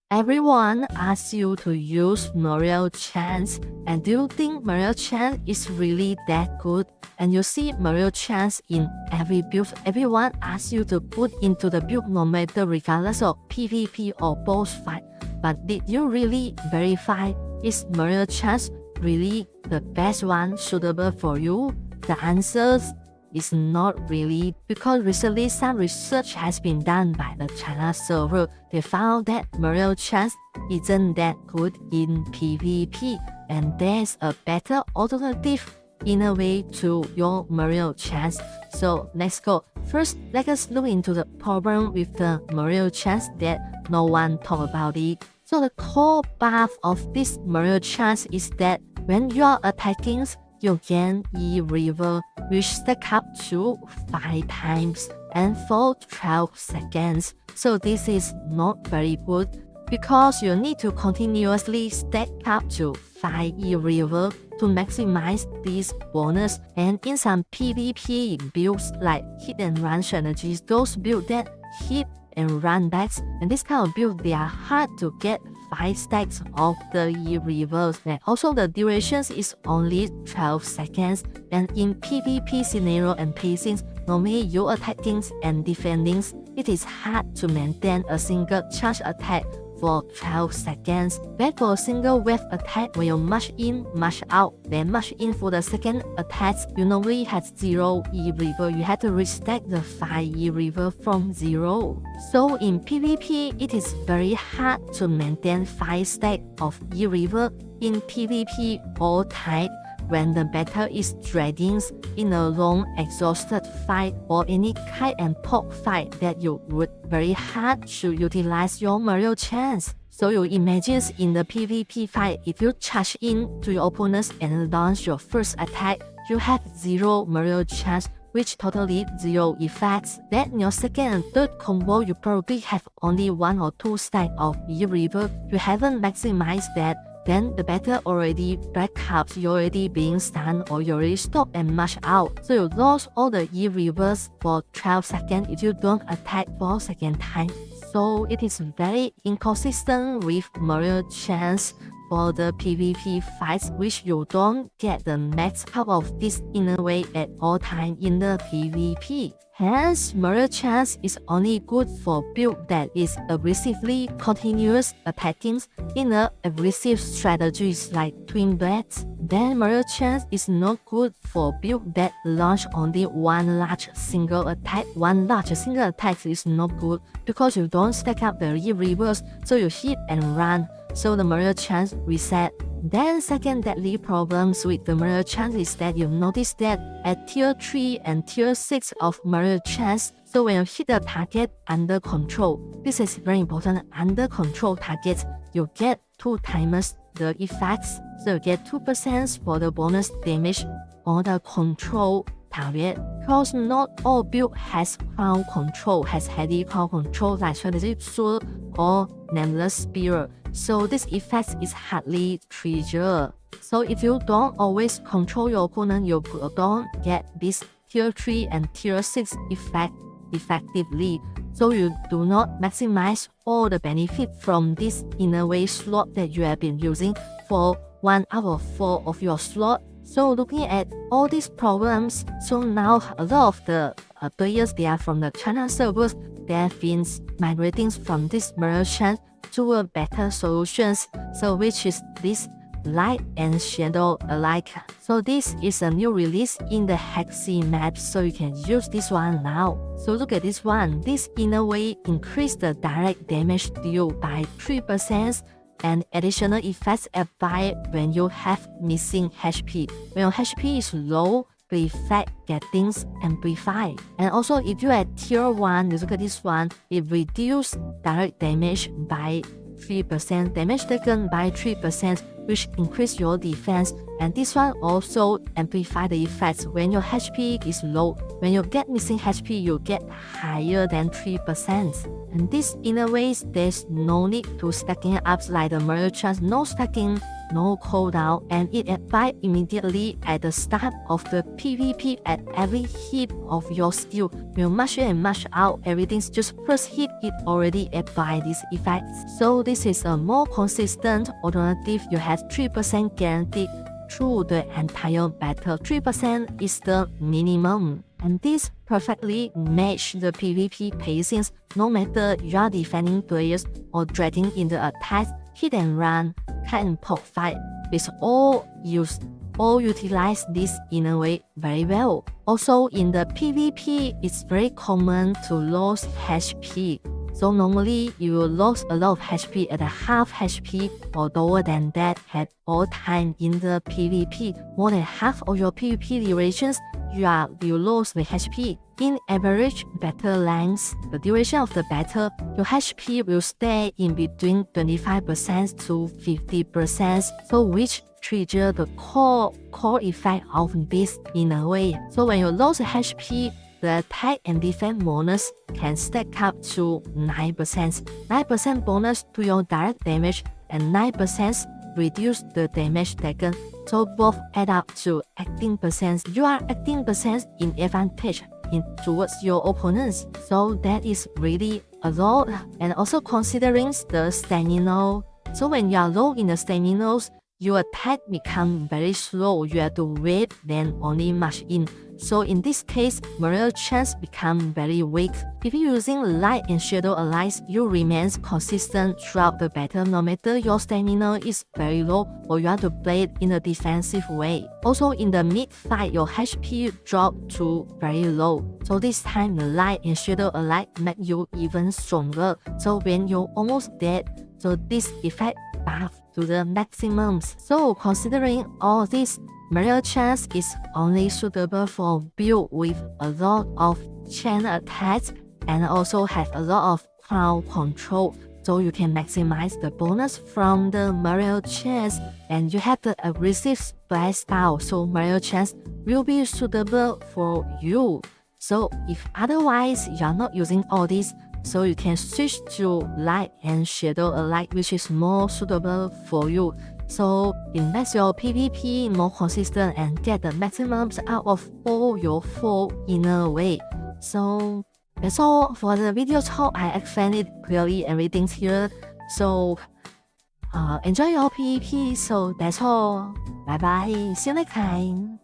Everyone asks you to use Mariel Chant, and do you think Mariel Chant is really that good? And you see Mariel Chant in every build. Everyone asks you to put into the build no matter regardless of PvP or boss fight. But did you really verify? Is Mariel Chant really the best one suitable for you? The answer is not really, because recently some research has been done by the China server. They found that Mariel Chant isn't that good in PvP, and there's a better alternative in a way to your Mariel Chant. So let's go. First, let us look into the problem with the Mariel Chant that no one talk about it. So the core buff of this Mariel Chant is that when you are attacking, you gain E River, which stack up to 5 times and for 12 seconds. So this is not very good, because you need to continuously stack up to 5 E River to maximize this bonus. And in some PvP builds like hit and run strategies, those builds that hit and run backs, and this kind of build, they are hard to get 5 stacks of the E Rivers. And also the duration is only 12 seconds, and in PvP scenario and pacings, normally you attacking and defending, it is hard to maintain a single charge attack for 12 seconds. But for a single wave attack, when you march in, march out, then march in for the second attack, you normally have 0 E River. You have to restack the 5 E River from 0. So in PvP, it is very hard to maintain 5 stack of E River in PvP all time, when the battle is dragging in a long exhausted fight or any kite and poke fight, that you would very hard to utilize your Mariel Chant. So you imagine in the PvP fight, if you charge in to your opponents and launch your first attack, you have 0 Mariel Chant, which totally 0 effects. Then in your second and third combo, you probably have only 1 or 2 stack of E River. You haven't maximized that. Then the battle already back up, you're already being stunned, or you already stop and march out. So you lost all the E Rivers for 12 seconds if you don't attack for second time. So it is very inconsistent with Mariel Chant for the PvP fights, which you don't get the max out of this in a way at all time in the PvP. Hence, Mariel Chant is only good for build that is aggressively continuous attacking in a aggressive strategies like Twin Blades. Then Mariel Chant is not good for build that launch only one large single attack. One large single attack is not good, because you don't stack up the E Rivers, so you hit and run. So the Mariel Chant reset. Then second deadly problems with the Mariel Chant is that you notice that at tier 3 and tier 6 of Mariel Chant, so when you hit the target under control, this is very important, under control targets, you get 2 times the effects. So you get 2% for the bonus damage on the control target. Because not all build has crowd control, has heavy crowd control like strategic sword or nameless spear. So this effect is hardly triggered. So if you don't always control your opponent, you don't get this tier 3 and tier 6 effect effectively. So you do not maximize all the benefit from this inner way slot that you have been using for 1 out of 4 of your slot. So looking at all these problems, so now a lot of the players, they are from the China servers, they have been migrating from this Mariel Chant to a better solutions, so which is this light and shadow alike. So this is a new release in the Hexi map, so you can use this one now. So look at this one. This in a way increase the direct damage deal by 3%, and additional effects applied when you have missing HP. When your HP is low, the effect getting amplified. And also if you at tier 1, you look at this one, it reduces direct damage by 3%, damage taken by 3%, which increase your defense. And this one also amplify the effects when your HP is low. When you get missing HP, you get higher than 3%. And this in a way, there's no need to stacking up like the Mariel Chant, no stacking no cooldown, and it applies immediately at the start of the PvP. At every hit of your skill, you mash in and mash out, everything's just first hit, it already applies these effects. So this is a more consistent alternative. You have 3% guaranteed through the entire battle. 3% is the minimum, and this perfectly match the PvP pacings. No matter you are defending players or dragging in the attacks, hit and run, cut and poke fight, it's all utilize this in a way very well. Also in the PvP, it's very common to lose HP. So normally you will lose a lot of HP at a half HP or lower than that at all time in the PvP. More than half of your PvP durations, you lose the HP. In average battle lengths, the duration of the battle, your HP will stay in between 25% to 50%, so which trigger the core effect of this in a way. So when you lose HP, the attack and defense bonus can stack up to 9%. 9% bonus to your direct damage and 9% reduce the damage taken. So both add up to 18%. You are 18% in advantage towards your opponents. So that is really a lot. And also considering the stamina. So when you are low in the stamina, your attack becomes very slow. You have to wait, then only march in. So in this case, Mariel Chant become very weak. If you're using light and shadow allies, you remain consistent throughout the battle no matter your stamina is very low or you have to play it in a defensive way. Also in the mid-fight, your HP drop to very low. So this time the light and shadow allies make you even stronger. So when you're almost dead, so this effect buff to the maximums. So considering all this, Mariel Chant is only suitable for build with a lot of chain attacks and also have a lot of crowd control. So you can maximize the bonus from the Mariel Chant, and you have the aggressive splash style. So Mariel Chant will be suitable for you. So if otherwise you are not using all this, so you can switch to light and shadow alike, which is more suitable for you. So it makes your PvP more consistent and get the maximums out of all your foe in a way. So that's all for the video. Hope I explained it clearly, everything's here. So enjoy your PvP. So that's all. Bye bye. See you next time.